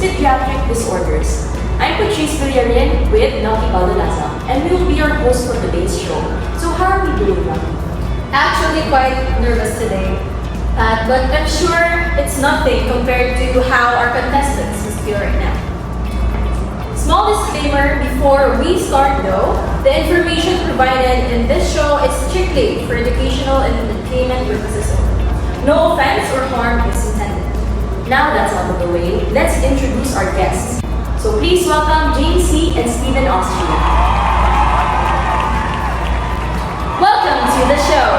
pediatric disorders. I'm Patrice Villarin with Naughty Balulaza, and we will be your host for today's show. So how are we doing, Naughty? Actually quite nervous today, but I'm sure it's nothing compared to how our contestants must feel right now. Small disclaimer before we start though, the information provided in this show is strictly for educational and entertainment purposes only. No offense or harm is intended. Now that's out of the way, let's introduce our guests. So please welcome James C. and Stephen Austria. Welcome to the show.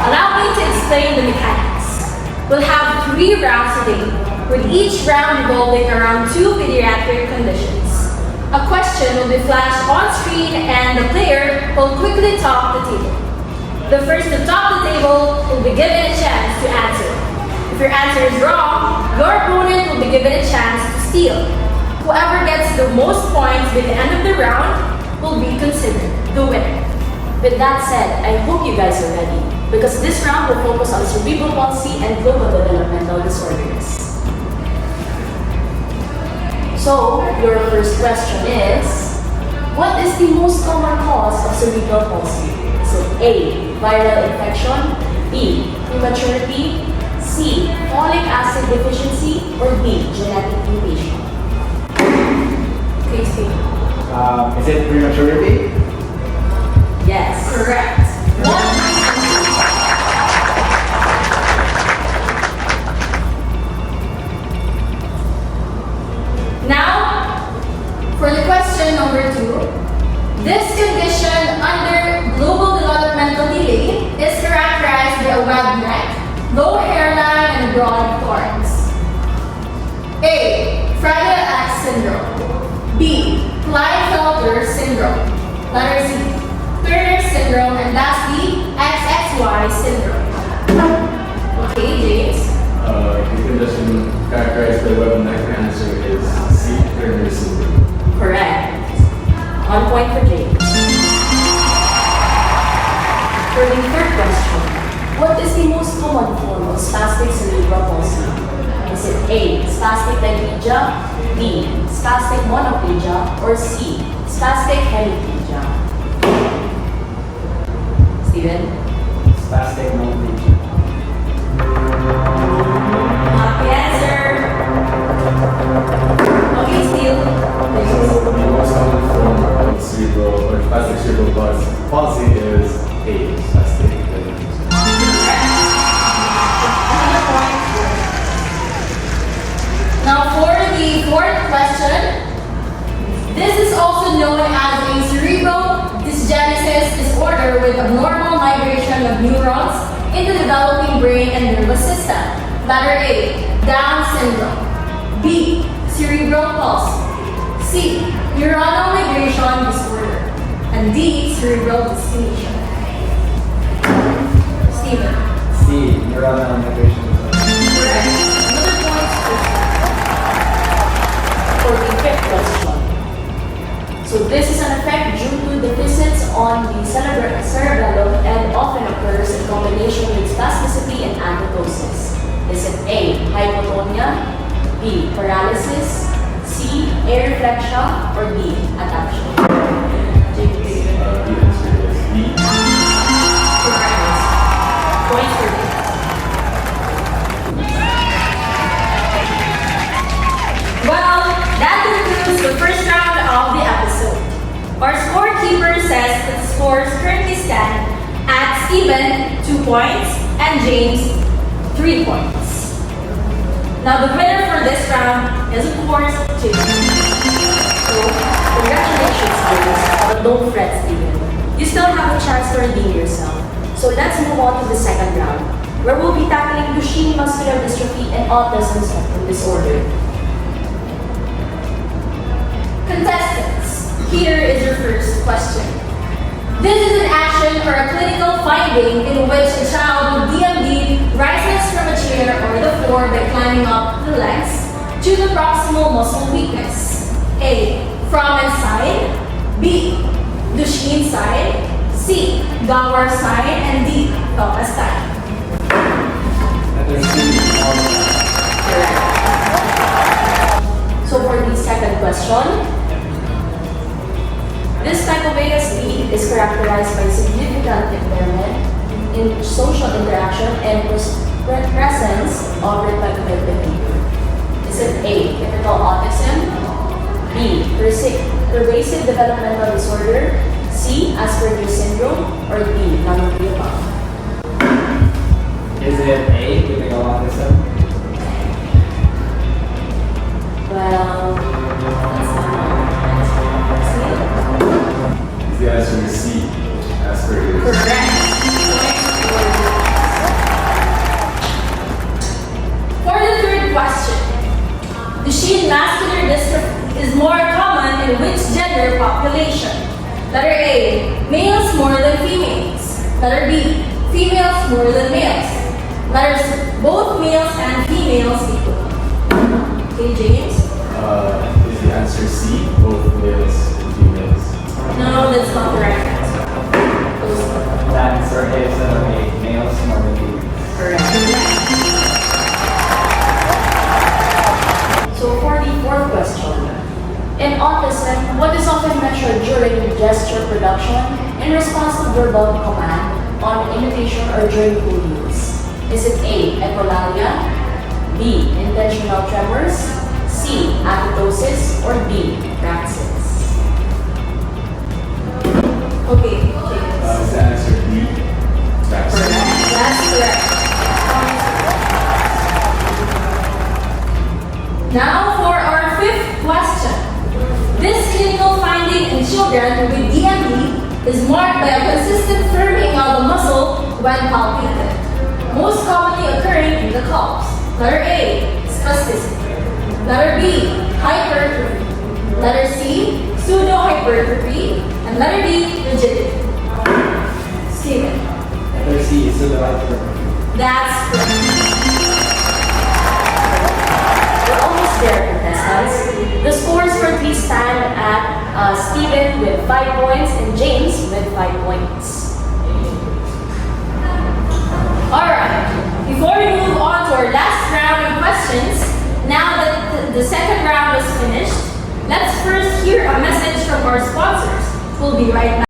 Allow me to explain the mechanics. We'll have 3 rounds today, with each round revolving around 2 pediatric conditions. A question will be flashed on screen and the player will quickly top the table. The first to top the table will be given a chance to answer. If your answer is wrong, your opponent will be given a chance to steal. Whoever gets the most points by the end of the round will be considered the winner. With that said, I hope you guys are ready, because this round will focus on cerebral palsy and global developmental disorders. So, your first question is, what is the most common cause of cerebral palsy? Is it A, viral infection, B, prematurity, C, folic acid deficiency, or D, genetic mutation? Okay, Steve. Is it prematurity? Yes. Correct. Now, for the question number 2, this condition under global developmental delay is characterized by a webbed neck, low hairline, and broad thorns. A. Fragile X syndrome. B. Klinefelter syndrome. Letter C. Turner syndrome, and lastly, XXY syndrome. Okay, James. The condition characterized by web neck cancer is C. Turner syndrome. Correct. 1 point for James. For the third question, what is the most common form of spastic cerebral palsy? Is it A, spastic diplegia, B, spastic monoplegia, or C, spastic hemiplegia? Steven? Spastic monoplegia. Happy answer! Okay, Steve. So the most common form of cerebral or spastic cerebral palsy is A. Spastic diplegia. Another point. Now for the fourth question, this is also known as a cerebral dysgenesis disorder with abnormal migration of neurons in the developing brain and nervous system. Letter A, Down syndrome. B, cerebral palsy. C, neuronal migration disorder. And D, cerebral dyskinesia. Steven. C. Neuronal migration disorder. Correct. Another point For the fifth question. So this is an effect due to deficits on the cerebellum and often occurs in combination with spasticity and anatosis. Is it A, hypotonia, B, paralysis, C, areflexia, or D, adaptation? The answer is B. Correct. Point for D. Well, that concludes the first round of the episode. Our scorekeeper says that the scores currently stand at Steven 2 points and James 3 points. Now the winner for this round is of course James. So, congratulations, James, but don't fret, Steven. You still have a chance to redeem yourself. So let's move on to the second round, where we'll be tackling Duchenne muscular dystrophy and autism spectrum disorder. Contestants, here is your first question. This is an action or a clinical finding in which a child with DMD rises from a chair or the floor by climbing up the legs due to proximal muscle weakness. A. Froment sign. B. Duchenne sign. C. Gawar sign. And D. Thomas sign. So for the question. This type of ASD is characterized by significant impairment in social interaction and presence of repetitive behavior. Is it A, typical autism, B, pervasive developmental disorder, C, Asperger's syndrome, or D, none of the above? Is it A, typical autism? Well, that's not The answer is C, Asperger's. correct. For the third question, Duchenne muscular dystrophy is more common in which gender population? Letter A, males more than females. Letter B, females more than males. Letter C, both males and females equal. Okay, James? Is the answer C, both males and females? No, that's not the right answer. The answer is A, males more than females. Correct. So for the fourth question, in autism, what is often measured during gesture production in response to verbal command on imitation or during full use? Is it A, echolalia, B, intentional tremors, C, apoptosis, or D, praxis? Okay, Is the answer D, praxis? that's correct. Now for our fifth question. This clinical finding in children with DMD is marked by a consistent firming of the muscle when palpated, most commonly occurring in the calves. Letter A, spasticity. Letter B, hypertrophy. Letter C, pseudo-hypertrophy. And letter D, rigidity. Steven. Letter C is pseudo-hypertrophy. That's correct. We're almost there, contestants. The scores for these stand at Steven with 5 points and James with 5 points. Alright, before we move on to our last round of questions, now that the second round is finished, let's first hear a message from our sponsors. We'll be right back.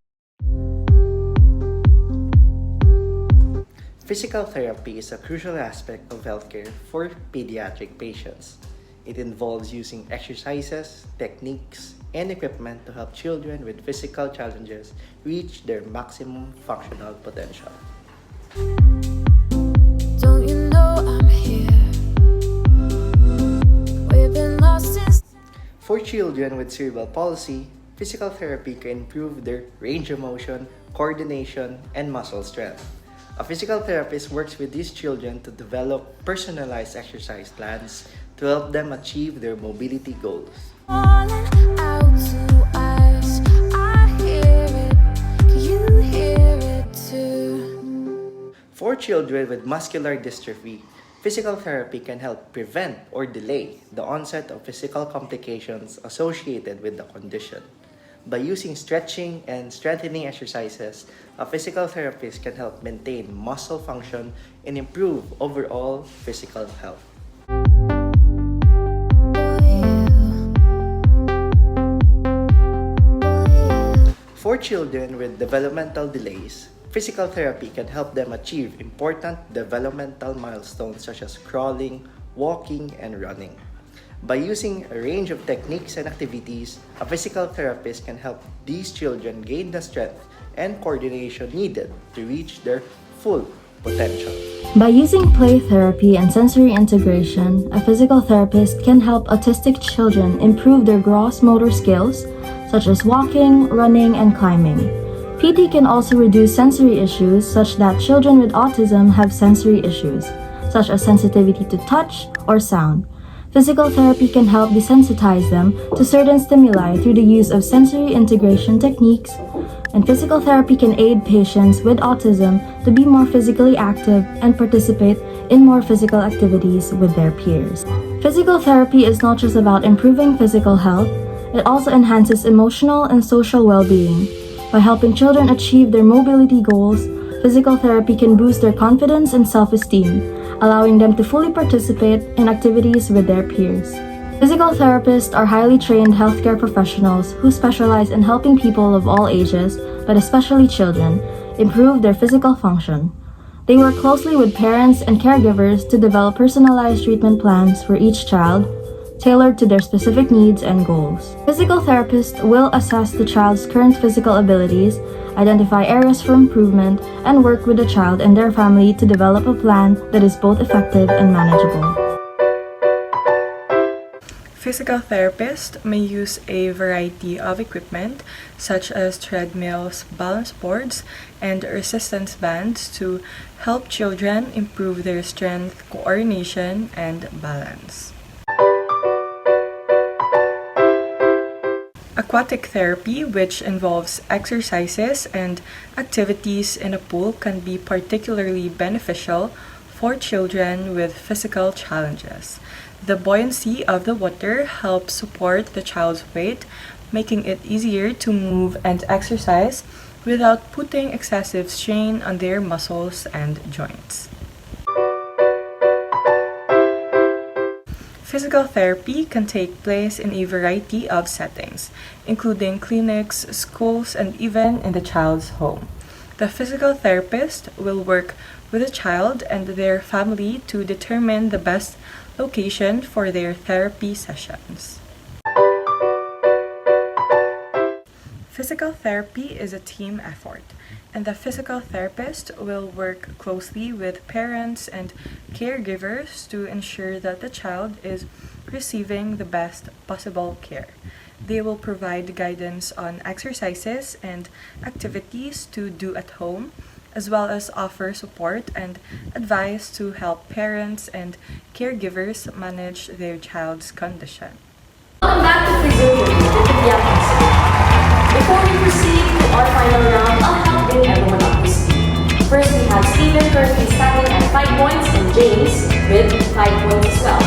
Physical therapy is a crucial aspect of healthcare for pediatric patients. It involves using exercises, techniques, and equipment to help children with physical challenges reach their maximum functional potential. Don't you know I'm here? We've been lost since. For children with cerebral palsy, physical therapy can improve their range of motion, coordination, and muscle strength. A physical therapist works with these children to develop personalized exercise plans to help them achieve their mobility goals. Calling out to us. I hear it. Can you hear it too? For children with muscular dystrophy, physical therapy can help prevent or delay the onset of physical complications associated with the condition. By using stretching and strengthening exercises, a physical therapist can help maintain muscle function and improve overall physical health. For children with developmental delays, physical therapy can help them achieve important developmental milestones such as crawling, walking, and running. By using a range of techniques and activities, a physical therapist can help these children gain the strength and coordination needed to reach their full potential. By using play therapy and sensory integration, a physical therapist can help autistic children improve their gross motor skills, such as walking, running, and climbing. PT can also reduce sensory issues such that children with autism have sensory issues, such as sensitivity to touch or sound. Physical therapy can help desensitize them to certain stimuli through the use of sensory integration techniques, and physical therapy can aid patients with autism to be more physically active and participate in more physical activities with their peers. Physical therapy is not just about improving physical health, it also enhances emotional and social well-being. By helping children achieve their mobility goals, physical therapy can boost their confidence and self-esteem, allowing them to fully participate in activities with their peers. Physical therapists are highly trained healthcare professionals who specialize in helping people of all ages, but especially children, improve their physical function. They work closely with parents and caregivers to develop personalized treatment plans for each child, tailored to their specific needs and goals. Physical therapists will assess the child's current physical abilities, identify areas for improvement, and work with the child and their family to develop a plan that is both effective and manageable. Physical therapists may use a variety of equipment such as treadmills, balance boards, and resistance bands to help children improve their strength, coordination, and balance. Aquatic therapy, which involves exercises and activities in a pool, can be particularly beneficial for children with physical challenges. The buoyancy of the water helps support the child's weight, making it easier to move and exercise without putting excessive strain on their muscles and joints. Physical therapy can take place in a variety of settings, including clinics, schools, and even in the child's home. The physical therapist will work with the child and their family to determine the best location for their therapy sessions. Physical therapy is a team effort, and the physical therapist will work closely with parents and caregivers to ensure that the child is receiving the best possible care. They will provide guidance on exercises and activities to do at home, as well as offer support and advice to help parents and caregivers manage their child's condition. Welcome back to Physio Trivia. Before we proceed to our final round, I'll help bring everyone up to speed. First, we have Steven currently standing at 5 points and James with 5 points as well.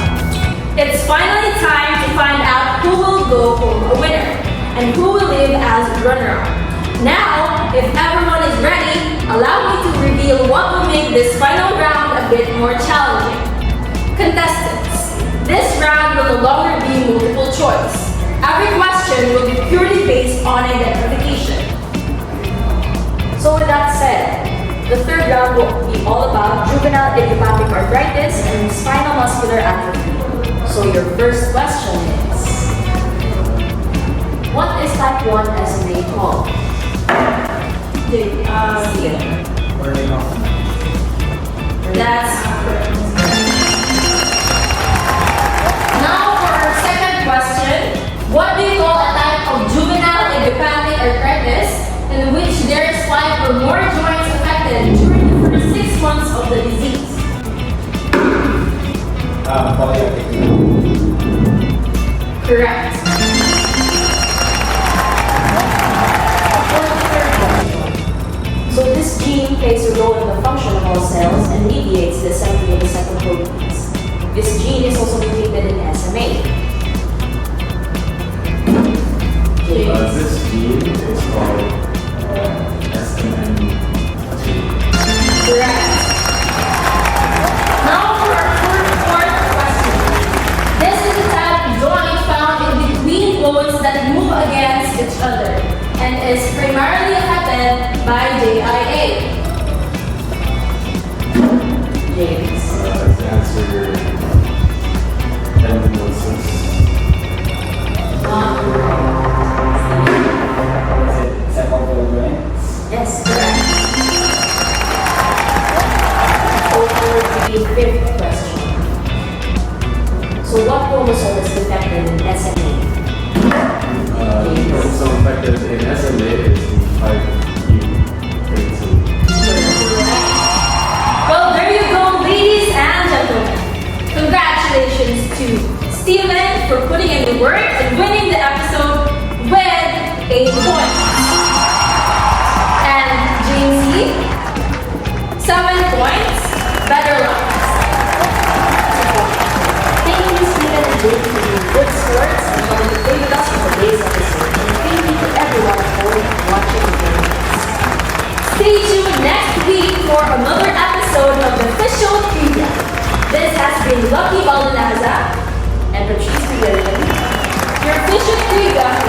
It's finally time to find out who will go home a winner and who will live as runner-up. Now, if everyone is ready, allow me to reveal what will make this final round a bit more challenging. Contestants, this round will no longer be multiple choice. Every question will be purely based on identification. So with that said, the third round will be all about juvenile idiopathic arthritis and spinal muscular atrophy. So your first question is, what is type 1 SMA called? That's correct. Now for our second question. What do you call a type of juvenile idiopathic arthritis in which there is 5 or more joints affected during the first 6 months of the disease? Correct. For the third question, so this gene plays a role in the function of all cells and mediates the assembly of the cytoproteins. This gene is also mutated in SMA. This gene is called SMN2. Correct. Now for our fourth question. This is the type of joint found in between bones that move against each other and is primarily affected by JIA. James. The answer tendinosis. Sepulchral joints? Yes, correct. So for the fifth question. So what chromosome is defective in SMA? The chromosome affected in SMA is the 5q32. Well, there you go, ladies and gentlemen. Congratulations to Steven for putting in the work and winning the episode with 8 points. And Jamesy, 7 points. Better luck. Thank you, Stephen and Jake, for being good sports and coming to play with us for today's episode. And thank you to everyone at home watching and joining us. Stay tuned next week for another episode of the Physio Trivia. This has been Lucky Baldanaza and Patrice Guillen. Your Physio Trivia